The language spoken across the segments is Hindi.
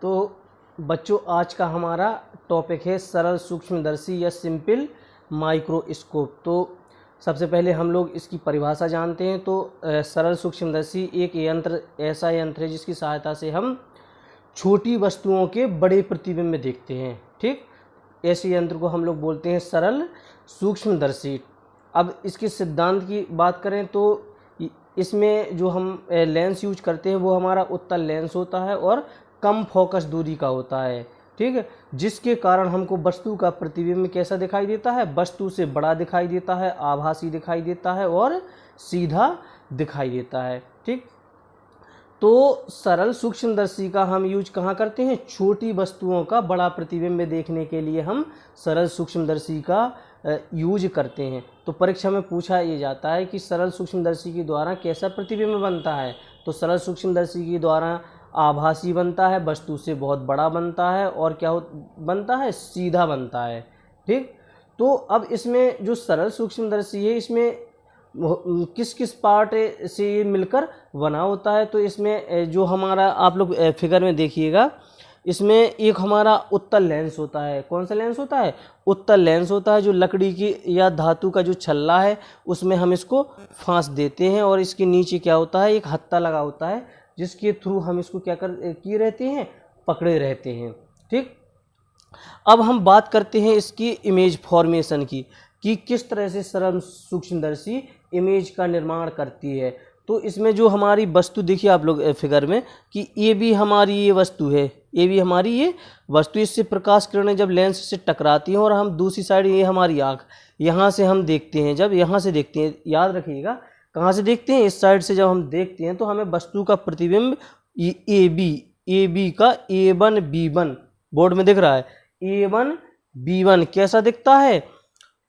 तो बच्चों आज का हमारा टॉपिक है सरल सूक्ष्मदर्शी या सिंपल माइक्रोस्कोप। तो सबसे पहले हम लोग इसकी परिभाषा जानते हैं। तो सरल सूक्ष्मदर्शी एक यंत्र ऐसा यंत्र है जिसकी सहायता से हम छोटी वस्तुओं के बड़े प्रतिबिंब देखते हैं। ठीक, ऐसे यंत्र को हम लोग बोलते हैं सरल सूक्ष्मदर्शी। अब इसके सिद्धांत की बात करें तो इसमें जो हम लेंस यूज करते हैं वो हमारा उत्तल लेंस होता है और कम फोकस दूरी का होता है। ठीक है, जिसके कारण हमको वस्तु का प्रतिबिंब कैसा दिखाई देता है, वस्तु से बड़ा दिखाई देता है, आभासी दिखाई देता है और सीधा दिखाई देता है। ठीक, तो सरल सूक्ष्मदर्शी का हम यूज कहाँ करते हैं? छोटी वस्तुओं का बड़ा प्रतिबिंब देखने के लिए हम सरल सूक्ष्मदर्शी का यूज करते हैं। तो परीक्षा में पूछा ये जाता है कि सरल सूक्ष्मदर्शी के द्वारा कैसा प्रतिबिंब बनता है। तो सरल सूक्ष्मदर्शी के द्वारा आभासी बनता है, वस्तु से बहुत बड़ा बनता है और क्या बनता है? सीधा बनता है। ठीक, तो अब इसमें जो सरल सूक्ष्मदर्शी है इसमें किस किस पार्ट से ये मिलकर बना होता है। तो इसमें जो हमारा आप लोग फिगर में देखिएगा, इसमें एक हमारा उत्तल लेंस होता है। कौन सा लेंस होता है? उत्तल लेंस होता है, जो लकड़ी की या धातु का जो छल्ला है उसमें हम इसको फांस देते हैं और इसके नीचे क्या होता है? एक हत्था लगा होता है जिसके थ्रू हम इसको क्या किए रहते हैं? पकड़े रहते हैं। ठीक, अब हम बात करते हैं इसकी इमेज फॉर्मेशन की कि किस तरह से सरल सूक्ष्मदर्शी इमेज का निर्माण करती है। तो इसमें जो हमारी वस्तु देखिए आप लोग फिगर में कि ये भी हमारी ये वस्तु है, ये भी हमारी ये वस्तु, इससे प्रकाश किरणें जब लेंस से टकराती हैं और हम दूसरी साइड, ये हमारी आँख, यहाँ से हम देखते हैं, जब यहाँ से देखते हैं, याद रखिएगा कहाँ से देखते हैं? इस साइड से जब हम देखते हैं तो हमें वस्तु का प्रतिबिंब ए बी का A1 B1 बोर्ड में दिख रहा है। A1 B1 कैसा दिखता है?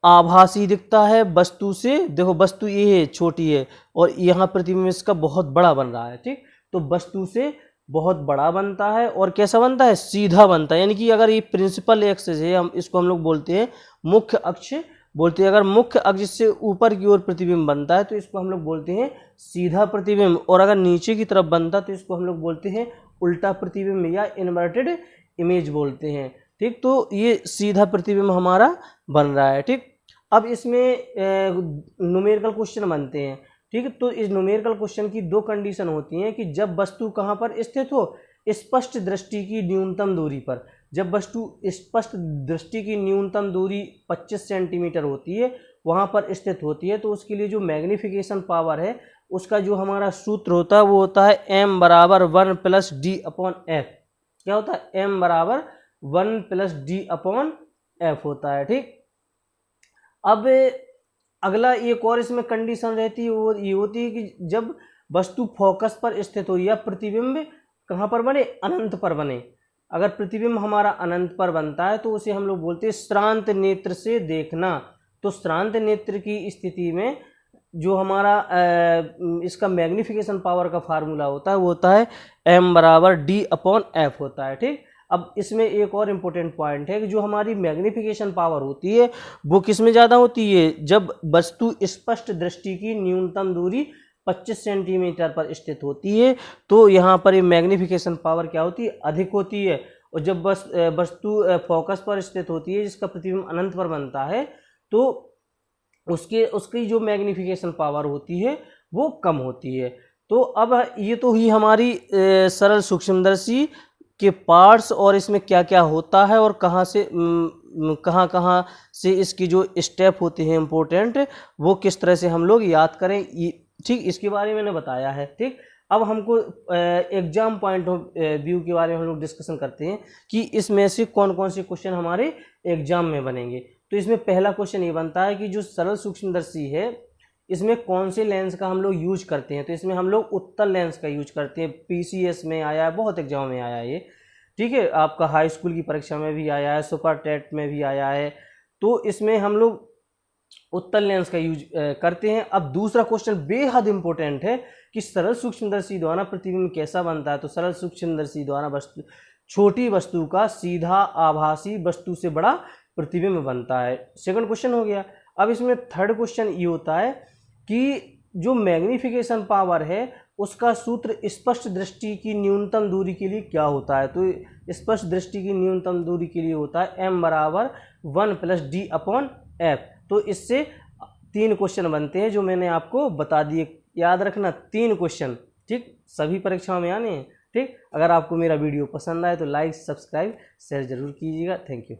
आभासी दिखता है। वस्तु से देखो, वस्तु ये है, छोटी है और यहाँ प्रतिबिंब इसका बहुत बड़ा बन रहा है। ठीक, तो वस्तु से बहुत बड़ा बनता है और कैसा बनता है? सीधा बनता है। यानी कि अगर ये प्रिंसिपल एक्सिस है, हम इसको हम लोग बोलते हैं मुख्य अक्ष बोलते हैं। अगर मुख्य अक्ष से ऊपर की ओर प्रतिबिंब बनता है तो इसको हम लोग बोलते हैं सीधा प्रतिबिंब, और अगर नीचे की तरफ बनता तो इसको हम लोग बोलते हैं उल्टा प्रतिबिंब या इन्वर्टेड इमेज बोलते हैं। ठीक, तो ये सीधा प्रतिबिंब हमारा बन रहा है। ठीक, अब इसमें न्यूमेरिकल क्वेश्चन बनते हैं। ठीक है, तो इस न्यूमेरिकल क्वेश्चन की दो कंडीशन होती हैं कि जब वस्तु कहाँ पर स्थित हो? स्पष्ट दृष्टि की न्यूनतम दूरी पर। जब वस्तु स्पष्ट दृष्टि की न्यूनतम दूरी 25 सेंटीमीटर होती है, वहाँ पर स्थित होती है, तो उसके लिए जो मैग्नीफिकेशन पावर है उसका जो हमारा सूत्र होता है वो होता है m बराबर 1 + d/f। क्या होता है? m बराबर 1 + d/f होता है। ठीक, अब अगला एक और इसमें कंडीशन रहती है, वो ये होती है कि जब वस्तु फोकस पर स्थित हो या प्रतिबिंब कहाँ पर बने? अनंत पर बने। अगर प्रतिबिंब हमारा अनंत पर बनता है तो उसे हम लोग बोलते हैं श्रांत नेत्र से देखना। तो श्रांत नेत्र की स्थिति में जो हमारा इसका मैग्नीफिकेशन पावर का फार्मूला होता है वो होता है m बराबर d/f होता है। ठीक, अब इसमें एक और इम्पोर्टेंट पॉइंट है कि जो हमारी मैग्नीफिकेशन पावर होती है वो किस में ज़्यादा होती है? जब वस्तु स्पष्ट दृष्टि की न्यूनतम दूरी 25 सेंटीमीटर पर स्थित होती है तो यहाँ पर ये मैग्नीफिकेशन पावर क्या होती है? अधिक होती है। और जब वस्तु फोकस पर स्थित होती है जिसका प्रतिबिंब अनंत पर बनता है तो उसकी जो मैग्नीफिकेशन पावर होती है वो कम होती है। तो अब ये तो ही हमारी सरल सूक्ष्मदर्शी के पार्ट्स और इसमें क्या क्या होता है और कहाँ कहाँ से इसकी जो स्टेप होते हैं इम्पोर्टेंट, वो किस तरह से हम लोग याद करें। ठीक, इसके बारे में मैंने बताया है। ठीक, अब हमको एग्जाम पॉइंट ऑफ व्यू के बारे में हम लोग डिस्कशन करते हैं कि इसमें से कौन कौन से क्वेश्चन हमारे एग्जाम में बनेंगे। तो इसमें पहला क्वेश्चन ये बनता है कि जो सरल सूक्ष्मदर्शी है इसमें कौन से लेंस का हम लोग यूज करते हैं। तो इसमें हम लोग उत्तल लेंस का यूज करते हैं। PCS में आया है, बहुत एग्जाम में आया है ये। ठीक है, आपका हाई स्कूल की परीक्षा में भी आया है, सुपर टेट में भी आया है। तो इसमें हम लोग उत्तल लेंस का यूज करते हैं। अब दूसरा क्वेश्चन बेहद इंपॉर्टेंट है कि सरल सूक्ष्मदर्शी द्वारा प्रतिबिंब कैसा बनता है। तो सरल सूक्ष्मदर्शी द्वारा छोटी वस्तु का सीधा आभासी वस्तु से बड़ा प्रतिबिंब बनता है। सेकंड क्वेश्चन हो गया। अब इसमें थर्ड क्वेश्चन ये होता है कि जो मैग्नीफिकेशन पावर है उसका सूत्र स्पष्ट दृष्टि की न्यूनतम दूरी के लिए क्या होता है। तो स्पष्ट दृष्टि की न्यूनतम दूरी के लिए होता है m बराबर 1 + d/f। तो इससे 3 क्वेश्चन बनते हैं जो मैंने आपको बता दिए, याद रखना 3 क्वेश्चन, ठीक, सभी परीक्षाओं में आने हैं। ठीक, अगर आपको मेरा वीडियो पसंद आए तो लाइक, सब्सक्राइब, शेयर जरूर कीजिएगा। Thank you.